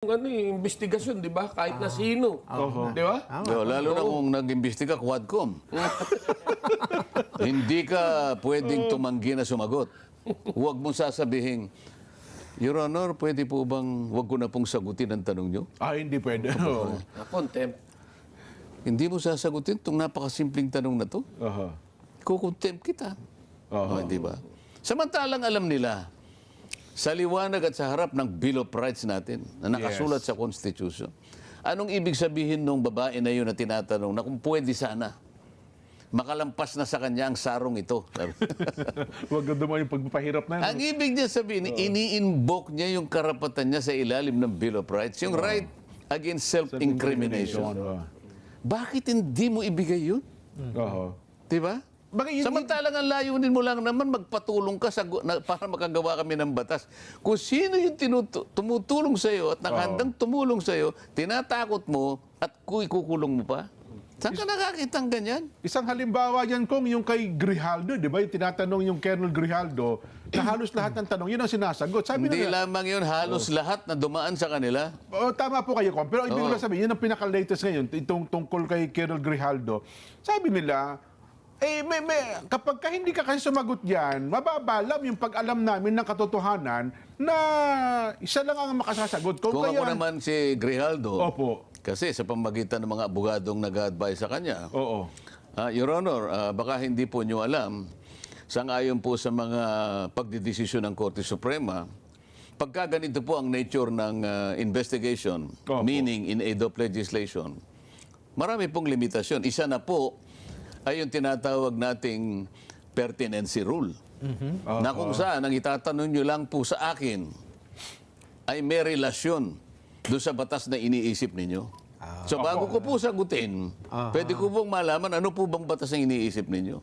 investigasyon, di ba? Kahit na sino. Di ba? Lalo na kung nag-imbestiga, Quadcom. Hindi ka pwedeng tumanggi na sumagot. Huwag mong sasabihin, Your Honor, pwede po bang huwag ko na pong sagutin ang tanong nyo? Hindi pwede. Contempt. Hindi mo sasagutin itong napakasimpleng tanong na to. Kukontempt kita. Di ba? Samantalang alam nila, sa liwanag at sa harap ng Bill of Rights natin na nakasulat sa Constitution, anong ibig sabihin ng babae na yun na tinatanong na kung pwede sana makalampas na sa kanya ang sarong ito? Huwag naman yung pagpapahirap na yun. Ang ibig niya sabihin, ini-invoke niya yung karapatan niya sa ilalim ng Bill of Rights, yung right against self-incrimination. Bakit hindi mo ibigay yun? Diba? Samantalang ang layunin mo lang naman magpatulong ka para makagawa kami ng batas. Kung sino yung tumutulong sa iyo at nakahandang tumulong sa iyo, tinatakot mo at ikukulong mo pa. Saan ka nakakita ng ganyan? Isang halimbawa yan, Kong, yung kay Grijaldo, di ba? Yung tinatanong yung Colonel Grijaldo na halos lahat ng tanong, yun ang sinasagot. Sabi Hindi nila, lamang yun, halos lahat na dumaan sa kanila. Tama po kayo, Kong. Pero ibig ko sabihin, yun ang pinaka-latest ngayon, itong tungkol kay Colonel Grijaldo. Sabi nila, kapag hindi ka kasi sumagot yan, mababalam yung pag-alam namin ng katotohanan na isa lang ang makasasagot. Kung ako naman si Grijaldo, kasi sa pamagitan ng mga abogadong nag-advise sa kanya, Your Honor, baka hindi po nyo alam, sang-ayon po sa mga pagdidesisyon ng Korte Suprema, pagka ganito po ang nature ng investigation, meaning in aid of legislation, marami pong limitasyon. Isa na po ay yung tinatawag nating pertinency rule. Na kung saan, ang itatanong nyo lang po sa akin ay may relasyon doon sa batas na iniisip ninyo. So bago ko po sagutin, pwede ko pong malaman ano po bang batas na iniisip ninyo.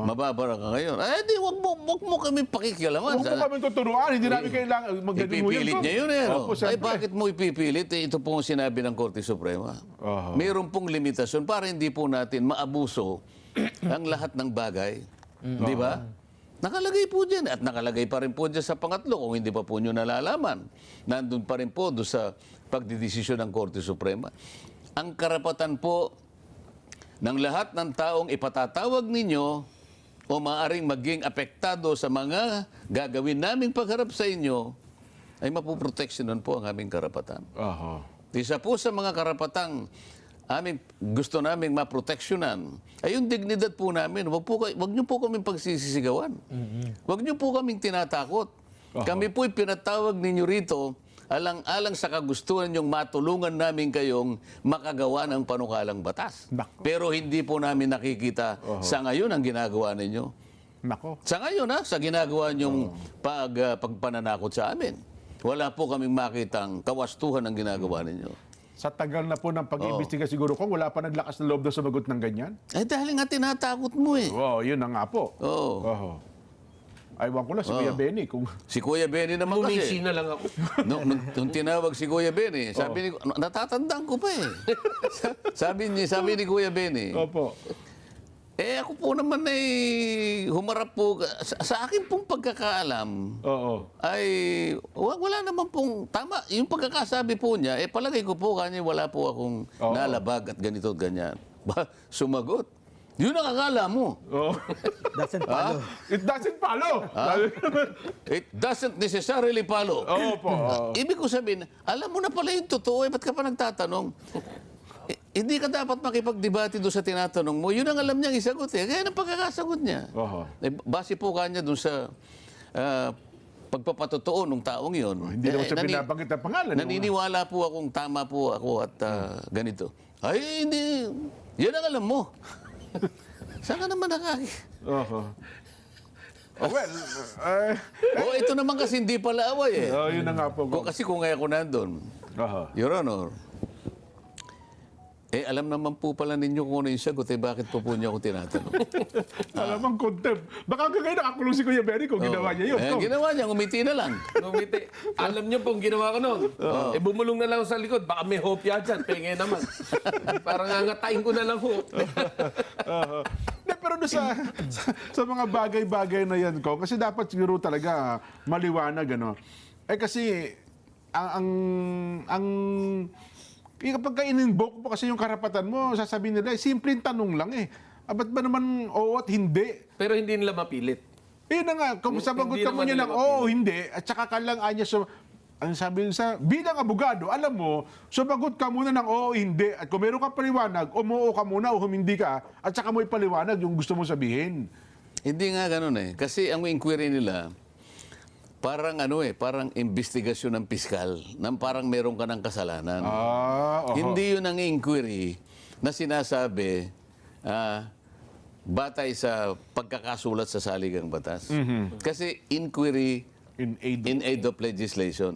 Mababara ka ngayon. Di, wag mo kami pakikialaman. Huwag mo kami tuturuan, hindi namin kailangan magdadin mo yun. Ipipilit niya yun Ay, bakit mo ipipilit? Ito po ang sinabi ng Korte Suprema. Mayroon pong limitasyon para hindi po natin maabuso ang lahat ng bagay. Di ba? Nakalagay po dyan. At nakalagay pa rin po dyan sa pangatlo kung hindi pa po nyo nalalaman. Nandun pa rin po doon sa pagdidesisyon ng Korte Suprema. Ang karapatan po ng lahat ng taong ipatatawag ninyo o maaaring maging apektado sa mga gagawin naming pagharap sa inyo ay mapuproteksyonan po ang aming karapatan. Isa po sa mga karapatang gusto naming maproteksyonan ay yung dignidad po namin. Wag niyo po kaming pagsisisigawan. Wag niyo po kaming tinatakot. Kami po'y pinatawag ninyo rito alang-alang sa kagustuhan niyong matulungan namin kayong makagawa ng panukalang batas. Pero hindi po namin nakikita sa ngayon ang ginagawa ninyo. Sa ngayon, sa ginagawa niyong pagpananakot sa amin. Wala po kaming makitang kawastuhan ang ginagawa ninyo. Sa tagal na po ng pag-iimbestiga siguro, Kong, wala pa naglakas na loob na sumagot ng ganyan? Dahil nga tinatakot mo yun na nga po. Aywan ko lang si Kuya Benny. Si Kuya Benny naman kasi. Bumisi na lang ako. Nung tinawag si Kuya Benny, sabi ni, natatandaan ko pa sabi ni Kuya Benny. Ako po naman ay humarap po. Sa akin pong pagkakaalam, ay wala naman pong tama. Yung pagkakasabi po niya, palagay ko po kanya wala po akong nalabag at ganito at ganyan. Sumagot. Yun ang akala mo. Doesn't follow. It doesn't follow. It doesn't necessarily follow. Ibig ko sabihin, alam mo na pala yung totoo, ba't ka pa nagtatanong? Hindi ka dapat makipagdebate doon sa tinatanong mo. Yun ang alam niyang isagot Kaya ang pagkakasagot niya. Base po kanya doon sa pagpapatotoo ng taong yun. Hindi naman siya binabanggit ang pangalan. Naniniwala po akong tama po ako at ganito. Ay, hindi. Yan ang alam mo. Saan ka naman ito naman kasi hindi pala away yun na nga po. Kasi kung ako nandun, Your Honor, alam naman po pala ninyo kung ano yung sagot, bakit po niyo ako tinatanong? Alam ang contempt. Baka kayo nakakulong si Kuya Benny kung ginawa niya yun. Ginawa niya, ngumiti na lang. Ngumiti. Alam niyo pong ginawa ko noon. Bumulong na lang sa likod. Baka may hopya dyan. Penge naman. Parang ngangatayin ko na lang ho. Pero doon sa mga bagay-bagay na yan, kasi dapat siguro talaga maliwanag, kasi ang kapag ka in-invoke mo kasi yung karapatan mo, sasabihin nila, simpleng tanong lang eh. Ba't ba naman oo at hindi? Pero hindi nila mapilit. Yun na nga, kung sabagot Hindi ka mo naman niya nila ng oo, hindi, at saka ka lang anya ang sabi sa bilang abogado, alam mo, sumagot ka muna ng oo, hindi. At kung meron ka paliwanag, umuo ka muna o humindi ka, at saka mo ipaliwanag yung gusto mo sabihin. Hindi nga ganun eh. Kasi ang inquiry nila, parang parang investigasyon ng piskal, nang parang meron ka ng kasalanan. Hindi yun ang inquiry na sinasabi batay sa pagkakasulat sa saligang batas. Kasi inquiry In aid in aid of legislation.